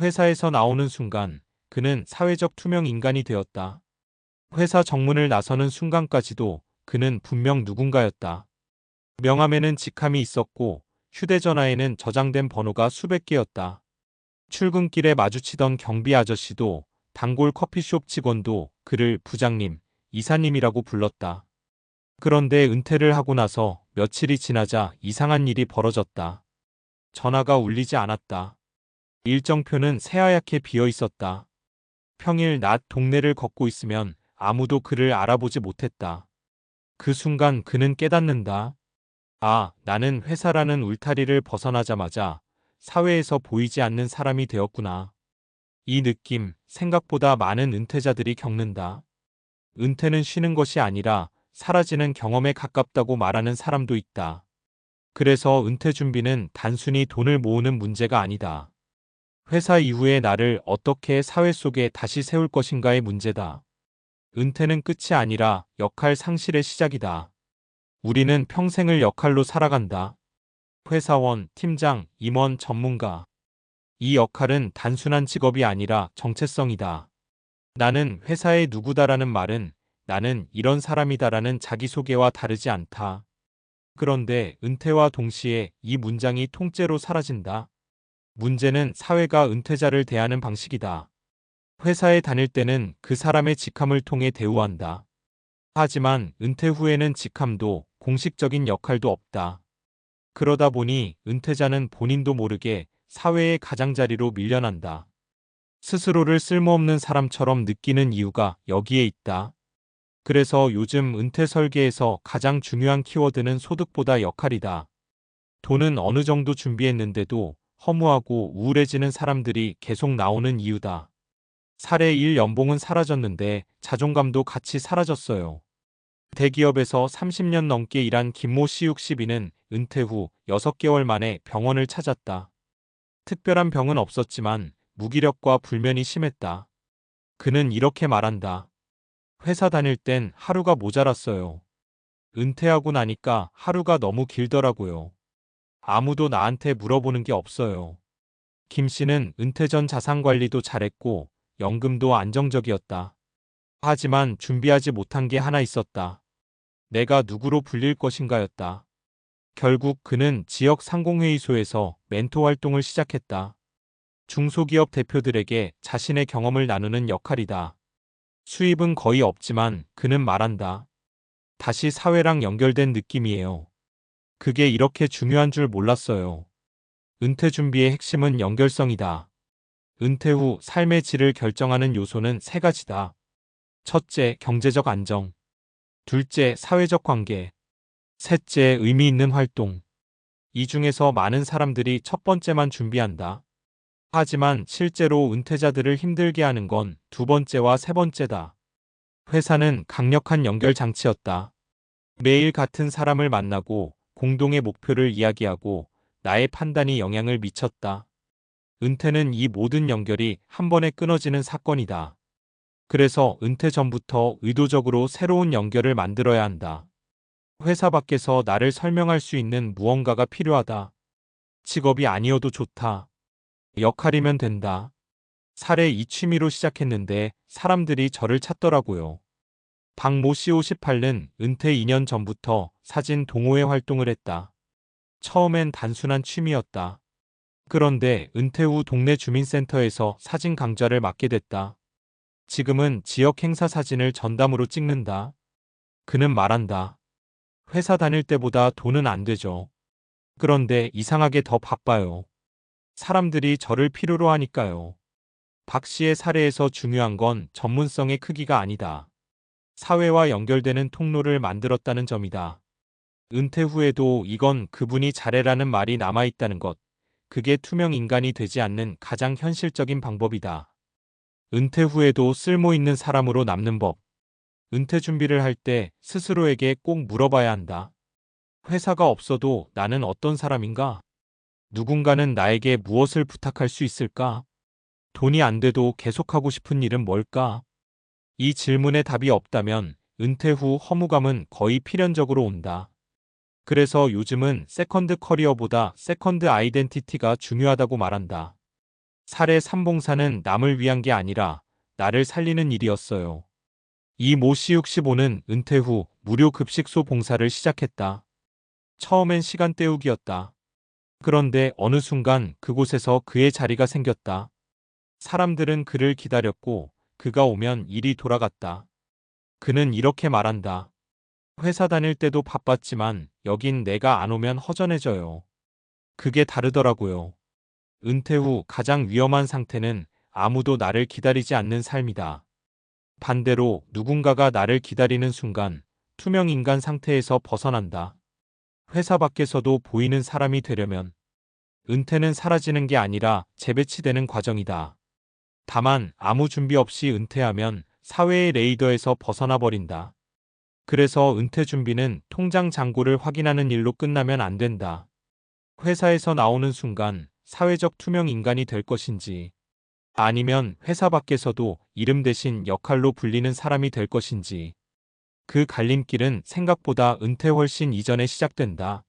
회사에서 나오는 순간 그는 사회적 투명 인간이 되었다. 회사 정문을 나서는 순간까지도 그는 분명 누군가였다. 명함에는 직함이 있었고 휴대전화에는 저장된 번호가 수백 개였다. 출근길에 마주치던 경비 아저씨도 단골 커피숍 직원도 그를 부장님, 이사님이라고 불렀다. 그런데 은퇴를 하고 나서 며칠이 지나자 이상한 일이 벌어졌다. 전화가 울리지 않았다. 일정표는 새하얗게 비어 있었다. 평일 낮 동네를 걷고 있으면 아무도 그를 알아보지 못했다. 그 순간 그는 깨닫는다. 아, 나는 회사라는 울타리를 벗어나자마자 사회에서 보이지 않는 사람이 되었구나. 이 느낌, 생각보다 많은 은퇴자들이 겪는다. 은퇴는 쉬는 것이 아니라 사라지는 경험에 가깝다고 말하는 사람도 있다. 그래서 은퇴 준비는 단순히 돈을 모으는 문제가 아니다. 회사 이후의 나를 어떻게 사회 속에 다시 세울 것인가의 문제다. 은퇴는 끝이 아니라 역할 상실의 시작이다. 우리는 평생을 역할로 살아간다. 회사원, 팀장, 임원, 전문가. 이 역할은 단순한 직업이 아니라 정체성이다. 나는 회사의 누구다라는 말은 나는 이런 사람이다라는 자기소개와 다르지 않다. 그런데 은퇴와 동시에 이 문장이 통째로 사라진다. 문제는 사회가 은퇴자를 대하는 방식이다. 회사에 다닐 때는 그 사람의 직함을 통해 대우한다. 하지만 은퇴 후에는 직함도 공식적인 역할도 없다. 그러다 보니 은퇴자는 본인도 모르게 사회의 가장자리로 밀려난다. 스스로를 쓸모없는 사람처럼 느끼는 이유가 여기에 있다. 그래서 요즘 은퇴 설계에서 가장 중요한 키워드는 소득보다 역할이다. 돈은 어느 정도 준비했는데도 허무하고 우울해지는 사람들이 계속 나오는 이유다. 사례 1 연봉은 사라졌는데 자존감도 같이 사라졌어요. 대기업에서 30년 넘게 일한 김모 씨 62는 은퇴 후 6개월 만에 병원을 찾았다. 특별한 병은 없었지만 무기력과 불면이 심했다. 그는 이렇게 말한다. 회사 다닐 땐 하루가 모자랐어요. 은퇴하고 나니까 하루가 너무 길더라고요. 아무도 나한테 물어보는 게 없어요. 김 씨는 은퇴 전 자산 관리도 잘했고 연금도 안정적이었다. 하지만 준비하지 못한 게 하나 있었다. 내가 누구로 불릴 것인가였다. 결국 그는 지역 상공회의소에서 멘토 활동을 시작했다. 중소기업 대표들에게 자신의 경험을 나누는 역할이다. 수입은 거의 없지만 그는 말한다. 다시 사회랑 연결된 느낌이에요. 그게 이렇게 중요한 줄 몰랐어요. 은퇴 준비의 핵심은 연결성이다. 은퇴 후 삶의 질을 결정하는 요소는 세 가지다. 첫째, 경제적 안정. 둘째, 사회적 관계. 셋째, 의미 있는 활동. 이 중에서 많은 사람들이 첫 번째만 준비한다. 하지만 실제로 은퇴자들을 힘들게 하는 건 두 번째와 세 번째다. 회사는 강력한 연결 장치였다. 매일 같은 사람을 만나고 공동의 목표를 이야기하고 나의 판단이 영향을 미쳤다. 은퇴는 이 모든 연결이 한 번에 끊어지는 사건이다. 그래서 은퇴 전부터 의도적으로 새로운 연결을 만들어야 한다. 회사 밖에서 나를 설명할 수 있는 무언가가 필요하다. 직업이 아니어도 좋다. 역할이면 된다. 사례 이 취미로 시작했는데 사람들이 저를 찾더라고요. 박모 씨 58는 은퇴 2년 전부터 사진 동호회 활동을 했다. 처음엔 단순한 취미였다. 그런데 은퇴 후 동네 주민센터에서 사진 강좌를 맡게 됐다. 지금은 지역 행사 사진을 전담으로 찍는다. 그는 말한다. 회사 다닐 때보다 돈은 안 되죠. 그런데 이상하게 더 바빠요. 사람들이 저를 필요로 하니까요. 박 씨의 사례에서 중요한 건 전문성의 크기가 아니다. 사회와 연결되는 통로를 만들었다는 점이다. 은퇴 후에도 이건 그분이 잘해라는 말이 남아있다는 것. 그게 투명 인간이 되지 않는 가장 현실적인 방법이다. 은퇴 후에도 쓸모 있는 사람으로 남는 법. 은퇴 준비를 할 때 스스로에게 꼭 물어봐야 한다. 회사가 없어도 나는 어떤 사람인가? 누군가는 나에게 무엇을 부탁할 수 있을까? 돈이 안 돼도 계속하고 싶은 일은 뭘까? 이 질문에 답이 없다면 은퇴 후 허무감은 거의 필연적으로 온다. 그래서 요즘은 세컨드 커리어보다 세컨드 아이덴티티가 중요하다고 말한다. 사례 삼봉사는 남을 위한 게 아니라 나를 살리는 일이었어요. 이 모 씨 65는 은퇴 후 무료 급식소 봉사를 시작했다. 처음엔 시간 때우기였다. 그런데 어느 순간 그곳에서 그의 자리가 생겼다. 사람들은 그를 기다렸고 그가 오면 일이 돌아갔다. 그는 이렇게 말한다. 회사 다닐 때도 바빴지만 여긴 내가 안 오면 허전해져요. 그게 다르더라고요. 은퇴 후 가장 위험한 상태는 아무도 나를 기다리지 않는 삶이다. 반대로 누군가가 나를 기다리는 순간 투명 인간 상태에서 벗어난다. 회사 밖에서도 보이는 사람이 되려면 은퇴는 사라지는 게 아니라 재배치되는 과정이다. 다만 아무 준비 없이 은퇴하면 사회의 레이더에서 벗어나 버린다. 그래서 은퇴 준비는 통장 잔고를 확인하는 일로 끝나면 안 된다. 회사에서 나오는 순간 사회적 투명 인간이 될 것인지 아니면 회사 밖에서도 이름 대신 역할로 불리는 사람이 될 것인지 그 갈림길은 생각보다 은퇴 훨씬 이전에 시작된다.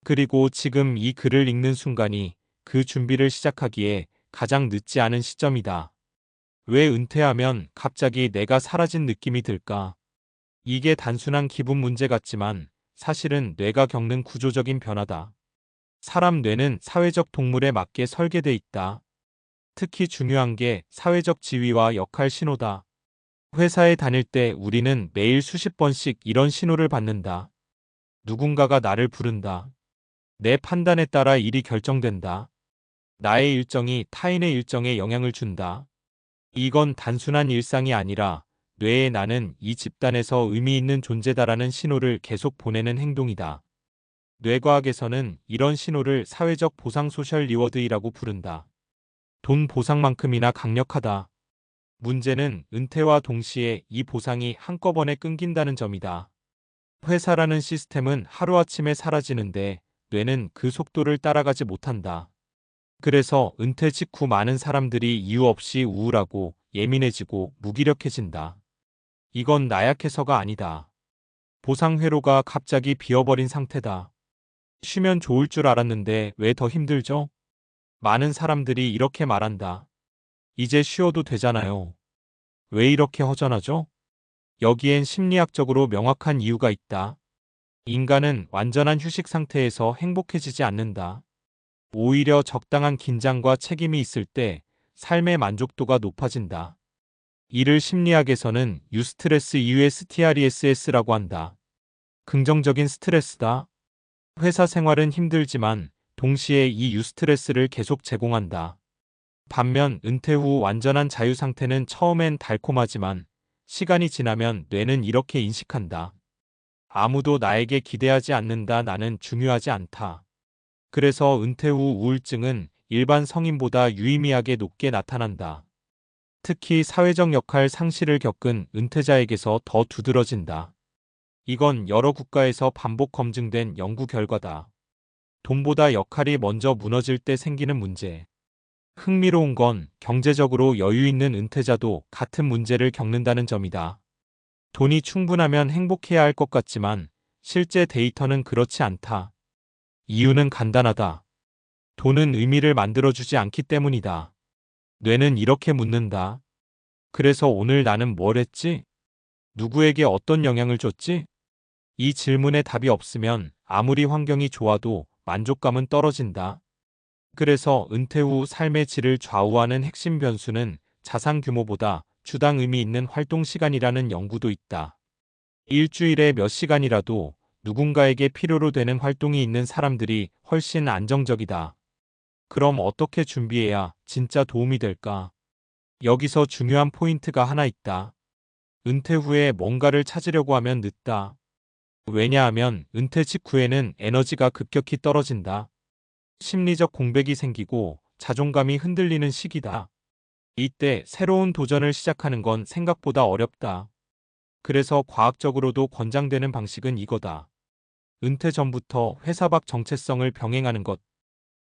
그리고 지금 이 글을 읽는 순간이 그 준비를 시작하기에 가장 늦지 않은 시점이다. 왜 은퇴하면 갑자기 내가 사라진 느낌이 들까? 이게 단순한 기분 문제 같지만 사실은 뇌가 겪는 구조적인 변화다. 사람 뇌는 사회적 동물에 맞게 설계돼 있다. 특히 중요한 게 사회적 지위와 역할 신호다. 회사에 다닐 때 우리는 매일 수십 번씩 이런 신호를 받는다. 누군가가 나를 부른다. 내 판단에 따라 일이 결정된다. 나의 일정이 타인의 일정에 영향을 준다. 이건 단순한 일상이 아니라 뇌의 나는 이 집단에서 의미 있는 존재다라는 신호를 계속 보내는 행동이다. 뇌과학에서는 이런 신호를 사회적 보상 소셜 리워드이라고 부른다. 돈 보상만큼이나 강력하다. 문제는 은퇴와 동시에 이 보상이 한꺼번에 끊긴다는 점이다. 회사라는 시스템은 하루아침에 사라지는데 뇌는 그 속도를 따라가지 못한다. 그래서 은퇴 직후 많은 사람들이 이유 없이 우울하고 예민해지고 무기력해진다. 이건 나약해서가 아니다. 보상 회로가 갑자기 비어버린 상태다. 쉬면 좋을 줄 알았는데 왜 더 힘들죠? 많은 사람들이 이렇게 말한다. 이제 쉬어도 되잖아요. 왜 이렇게 허전하죠? 여기엔 심리학적으로 명확한 이유가 있다. 인간은 완전한 휴식 상태에서 행복해지지 않는다. 오히려 적당한 긴장과 책임이 있을 때 삶의 만족도가 높아진다. 이를 심리학에서는 유스트레스 이후의 STRESS라고 한다. 긍정적인 스트레스다. 회사 생활은 힘들지만 동시에 이 유스트레스를 계속 제공한다. 반면 은퇴 후 완전한 자유 상태는 처음엔 달콤하지만 시간이 지나면 뇌는 이렇게 인식한다. 아무도 나에게 기대하지 않는다. 나는 중요하지 않다. 그래서 은퇴 후 우울증은 일반 성인보다 유의미하게 높게 나타난다. 특히 사회적 역할 상실을 겪은 은퇴자에게서 더 두드러진다. 이건 여러 국가에서 반복 검증된 연구 결과다. 돈보다 역할이 먼저 무너질 때 생기는 문제. 흥미로운 건 경제적으로 여유 있는 은퇴자도 같은 문제를 겪는다는 점이다. 돈이 충분하면 행복해야 할 것 같지만 실제 데이터는 그렇지 않다. 이유는 간단하다. 돈은 의미를 만들어주지 않기 때문이다. 뇌는 이렇게 묻는다. 그래서 오늘 나는 뭘 했지? 누구에게 어떤 영향을 줬지? 이 질문에 답이 없으면 아무리 환경이 좋아도 만족감은 떨어진다. 그래서 은퇴 후 삶의 질을 좌우하는 핵심 변수는 자산 규모보다 주당 의미 있는 활동 시간이라는 연구도 있다. 일주일에 몇 시간이라도 누군가에게 필요로 되는 활동이 있는 사람들이 훨씬 안정적이다. 그럼 어떻게 준비해야 진짜 도움이 될까? 여기서 중요한 포인트가 하나 있다. 은퇴 후에 뭔가를 찾으려고 하면 늦다. 왜냐하면 은퇴 직후에는 에너지가 급격히 떨어진다. 심리적 공백이 생기고 자존감이 흔들리는 시기다. 이때 새로운 도전을 시작하는 건 생각보다 어렵다. 그래서 과학적으로도 권장되는 방식은 이거다. 은퇴 전부터 회사 밖 정체성을 병행하는 것.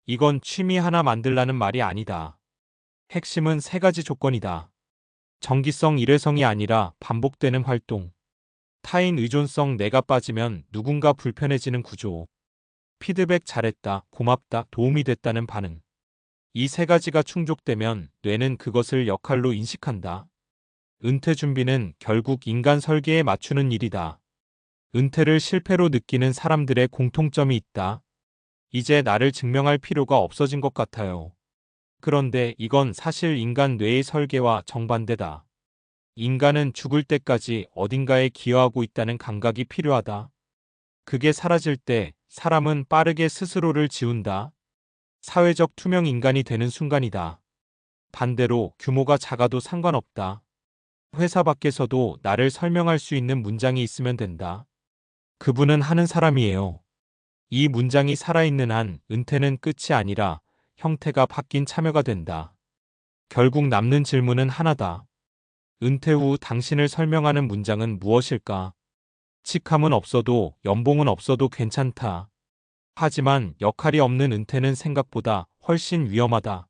이건 취미 하나 만들라는 말이 아니다. 핵심은 세 가지 조건이다. 정기성 일회성이 아니라 반복되는 활동. 타인 의존성 내가 빠지면 누군가 불편해지는 구조. 피드백 잘했다, 고맙다, 도움이 됐다는 반응. 이 세 가지가 충족되면 뇌는 그것을 역할로 인식한다. 은퇴 준비는 결국 인간 설계에 맞추는 일이다. 은퇴를 실패로 느끼는 사람들의 공통점이 있다. 이제 나를 증명할 필요가 없어진 것 같아요. 그런데 이건 사실 인간 뇌의 설계와 정반대다. 인간은 죽을 때까지 어딘가에 기여하고 있다는 감각이 필요하다. 그게 사라질 때 사람은 빠르게 스스로를 지운다. 사회적 투명 인간이 되는 순간이다. 반대로 규모가 작아도 상관없다. 회사 밖에서도 나를 설명할 수 있는 문장이 있으면 된다. 그분은 하는 사람이에요. 이 문장이 살아있는 한 은퇴는 끝이 아니라 형태가 바뀐 참여가 된다. 결국 남는 질문은 하나다. 은퇴 후 당신을 설명하는 문장은 무엇일까? 직함은 없어도 연봉은 없어도 괜찮다. 하지만 역할이 없는 은퇴는 생각보다 훨씬 위험하다.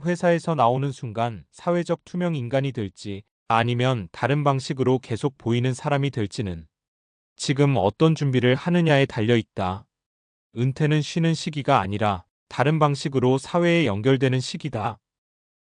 회사에서 나오는 순간 사회적 투명 인간이 될지 아니면 다른 방식으로 계속 보이는 사람이 될지는 지금 어떤 준비를 하느냐에 달려 있다. 은퇴는 쉬는 시기가 아니라 다른 방식으로 사회에 연결되는 시기다.